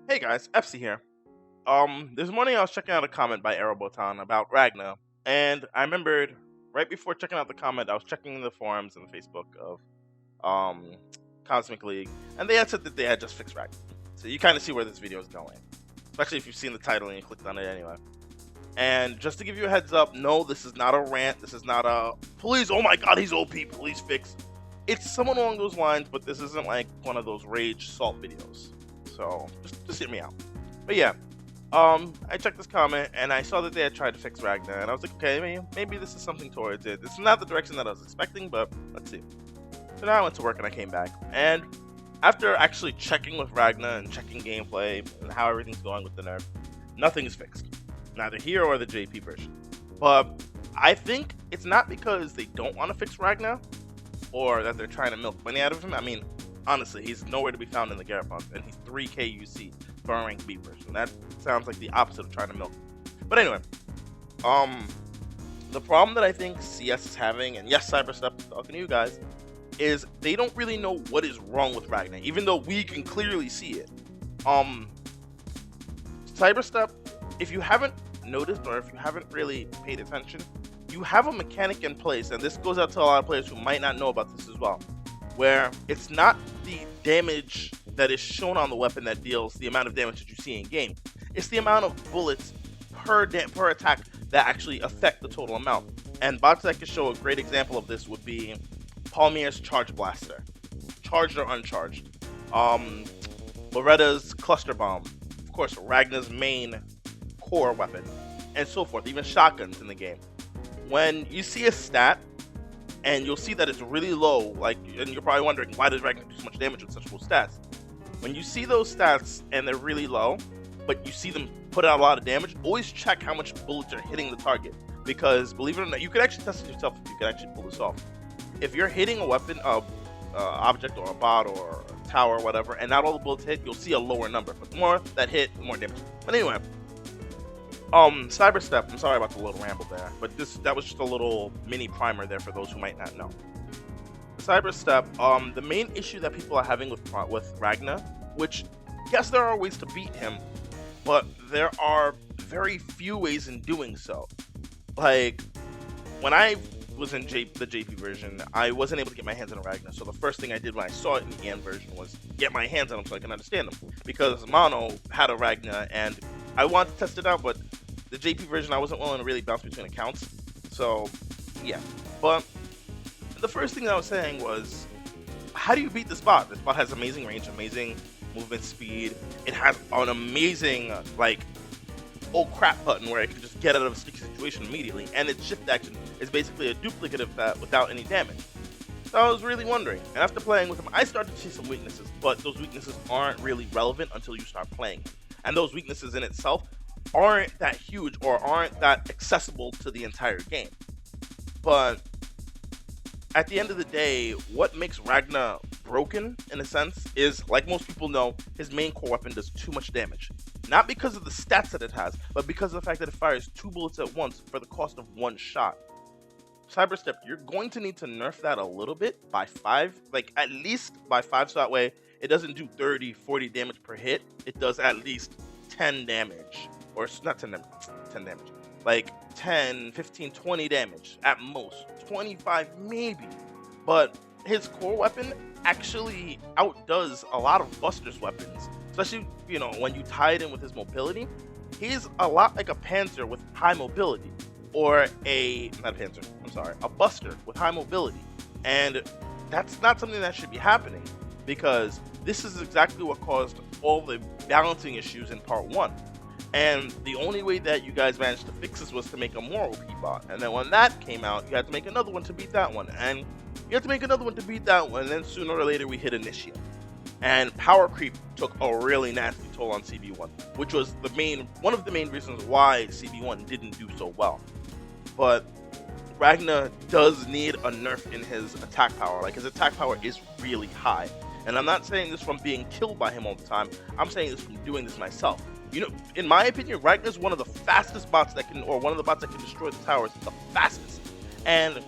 Hey guys, Epsy here. This morning I was checking out a comment by Aerobotan about Ragna, and I remembered right before checking out the comment, I was checking the forums and the Facebook of um Cosmic League, and they had said that they had just fixed Ragna. So you kind of see where this video is going, especially if you've seen the title and you clicked on it anyway. And just to give you a heads up, no, this is not a rant. This is not a please. Oh my God, he's OP. Please fix. It's someone along those lines, but this isn't like one of those rage salt videos. So just hear me out. But yeah, I checked this comment and I saw that they had tried to fix Ragna, and I was like, okay, maybe this is something towards it. It's not the direction that I was expecting, but let's see. So now I went to work and I came back, and after actually checking with Ragna and checking gameplay and how everything's going with the nerf, nothing is fixed, neither here or the JP version. But I think it's not because they don't want to fix Ragna or that they're trying to milk money out of him. I mean, honestly, he's nowhere to be found in the Garrett funds, and he's 3k UC for a rank B version. That sounds like the opposite of trying to milk. But anyway, the problem that I think CS is having, and yes, CyberStep is talking to you guys, is they don't really know what is wrong with Ragna, even though we can clearly see it. CyberStep, if you haven't noticed or if you haven't really paid attention, you have a mechanic in place, and this goes out to a lot of players who might not know about this as well, where it's not the damage that is shown on the weapon that deals the amount of damage that you see in game. It's the amount of bullets per attack that actually affect the total amount. And bots that can show a great example of this would be Palmier's Charge Blaster, charged or uncharged. Loretta's Cluster Bomb, of course, Ragna's main core weapon, and so forth, even shotguns in the game. When you see a stat, and you'll see that it's really low, and you're probably wondering, why does Ragna do so much damage with such low stats? When you see those stats and they're really low, but you see them put out a lot of damage, always check how much bullets are hitting the target. Because believe it or not, you can actually test it yourself if you can actually pull this off. If you're hitting a weapon, object or a bot or a tower or whatever, and not all the bullets hit, you'll see a lower number. But the more that hit, the more damage. But anyway, CyberStep, I'm sorry about the little ramble there, but that was just a little mini primer there for those who might not know. CyberStep, the main issue that people are having with Ragna, which, yes, there are ways to beat him, but there are very few ways in doing so. Like, when I was in the JP version, I wasn't able to get my hands on a Ragna, so the first thing I did when I saw it in the EN version was get my hands on him so I can understand him, because Mono had a Ragna, and I wanted to test it out, but the JP version, I wasn't willing to really bounce between accounts, so yeah. But the first thing that I was saying was, how do you beat this bot? This bot has amazing range, amazing movement speed. It has an amazing, oh crap button where it can just get out of a sticky situation immediately, and its shift action is basically a duplicate of that without any damage. So I was really wondering, and after playing with him, I started to see some weaknesses, but those weaknesses aren't really relevant until you start playing him. And those weaknesses in itself aren't that huge or aren't that accessible to the entire game. But at the end of the day, what makes Ragna broken, in a sense, is, like most people know, his main core weapon does too much damage. Not because of the stats that it has, but because of the fact that it fires 2 bullets at once for the cost of 1 shot. CyberStep, you're going to need to nerf that a little bit by 5, at least by 5, so that way it doesn't do 30, 40 damage per hit. It does at least 10 damage. Or not 10 damage. Like 10, 15, 20 damage at most. 25 maybe. But his core weapon actually outdoes a lot of Buster's weapons. Especially, when you tie it in with his mobility. He's a lot like a Panzer with high mobility. Or a Buster with high mobility. And that's not something that should be happening, because this is exactly what caused all the balancing issues in part 1. And the only way that you guys managed to fix this was to make a more OP bot. And then when that came out, you had to make another one to beat that one. And you had to make another one to beat that one. And then sooner or later we hit Initiate. And power creep took a really nasty toll on CB1, which was one of the main reasons why CB1 didn't do so well. But Ragna does need a nerf in his attack power. Like, his attack power is really high. And I'm not saying this from being killed by him all the time. I'm saying this from doing this myself. In my opinion, Ragna is one of the fastest bots one of the bots that can destroy the towers the fastest. And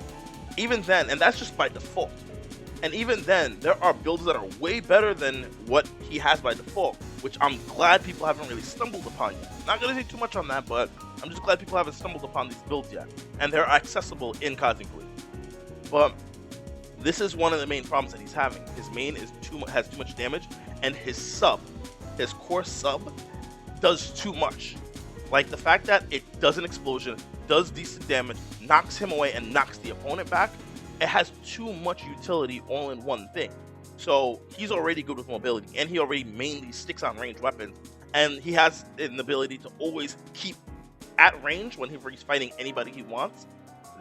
even then, and that's just by default. And even then, there are builds that are way better than what he has by default. which I'm glad people haven't really stumbled upon yet. Not gonna say too much on that, but I'm just glad people haven't stumbled upon these builds yet, and they're accessible in CosmicBreak. But this is one of the main problems that he's having. His main has too much damage, and his core sub, does too much. Like the fact that it does an explosion, does decent damage, knocks him away, and knocks the opponent back. It has too much utility all in one thing. So he's already good with mobility, and he already mainly sticks on ranged weapons, and he has an ability to always keep at range when he's fighting anybody he wants.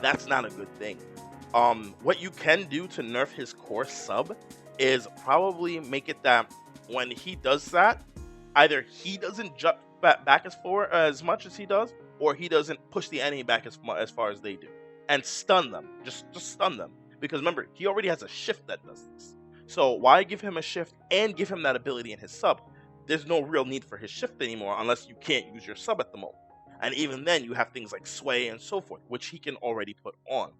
That's not a good thing. What you can do to nerf his core sub is probably make it that when he does that, either he doesn't jump back as much as he does, or he doesn't push the enemy back as far as they do, and stun them. Just stun them. Because remember, he already has a shift that does this. So why give him a shift and give him that ability in his sub? There's no real need for his shift anymore unless you can't use your sub at the moment. And even then, you have things like sway and so forth, which he can already put on.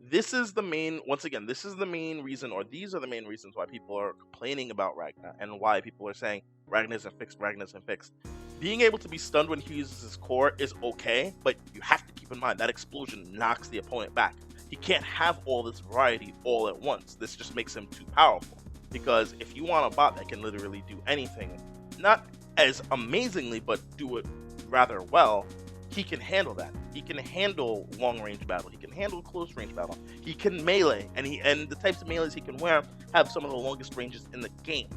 This is the main, once again, this is the main reason, or these are the main reasons why people are complaining about Ragna, and why people are saying Ragna isn't fixed, Ragna isn't fixed. Being able to be stunned when he uses his core is okay, but you have to keep in mind that explosion knocks the opponent back. He can't have all this variety all at once. This just makes him too powerful. Because if you want a bot that can literally do anything, not as amazingly, but do it rather well, he can handle that. He can handle long-range battle. He can handle close-range battle. He can melee, and the types of melees he can wear have some of the longest ranges in the game.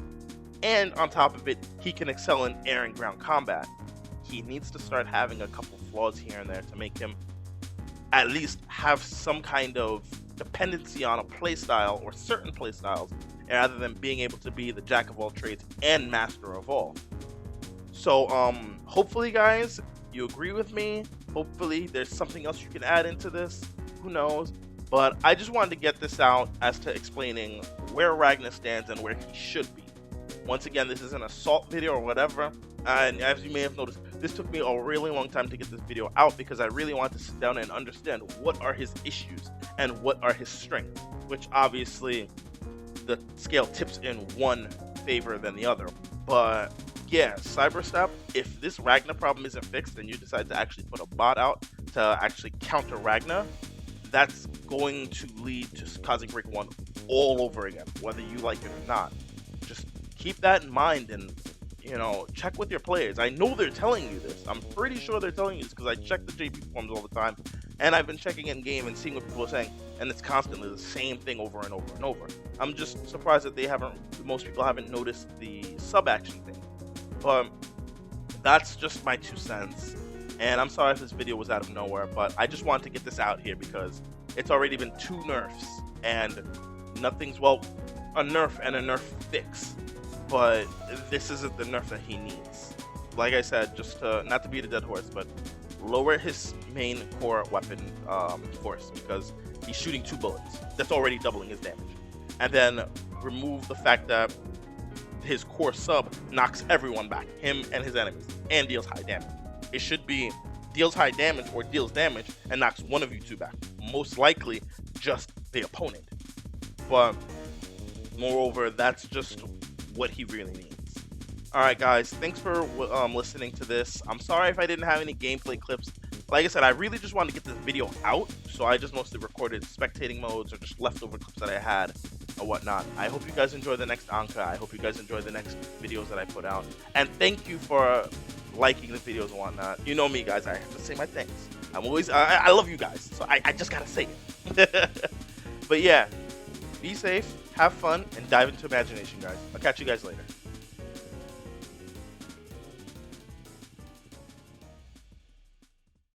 And on top of it, he can excel in air and ground combat. He needs to start having a couple flaws here and there to make him at least have some kind of dependency on a playstyle or certain playstyles, rather than being able to be the jack of all trades and master of all. So hopefully guys, you agree with me. Hopefully there's something else you can add into this. Who knows? But I just wanted to get this out as to explaining where Ragna stands and where he should be. Once again, this is an assault video or whatever, and as you may have noticed, this took me a really long time to get this video out because I really wanted to sit down and understand what are his issues and what are his strengths, which obviously the scale tips in one favor than the other. But yeah, CyberStep, if this Ragna problem isn't fixed and you decide to actually put a bot out to actually counter Ragna, that's going to lead to CosmicBreak 1 all over again, whether you like it or not. Just keep that in mind, and check with your players. I know they're telling you this. I'm pretty sure they're telling you this because I check the JP forums all the time, and I've been checking in game and seeing what people are saying, and it's constantly the same thing over and over and over. I'm just surprised that most people haven't noticed the sub action thing. But that's just my 2 cents. And I'm sorry if this video was out of nowhere, but I just wanted to get this out here because it's already been 2 nerfs, and nothing's, well, a nerf and a nerf fix. But this isn't the nerf that he needs. Like I said, just to, not to beat a dead horse, but lower his main core weapon force, because he's shooting 2 bullets. That's already doubling his damage. And then remove the fact that his core sub knocks everyone back, him and his enemies, and deals high damage. It should be deals high damage or deals damage and knocks one of you 2 back. Most likely just the opponent. But moreover, that's just what he really needs. Alright guys, thanks for listening to this. I'm sorry if I didn't have any gameplay clips. Like I said, I really just wanted to get this video out, so I just mostly recorded spectating modes or just leftover clips that I had or whatnot. I hope you guys enjoy the next Anka. I hope you guys enjoy the next videos that I put out. And thank you for liking the videos and whatnot. You know me guys, I have to say my thanks. I'm always, I love you guys, so I just gotta say it. But yeah, be safe, have fun, and dive into imagination, guys. I'll catch you guys later.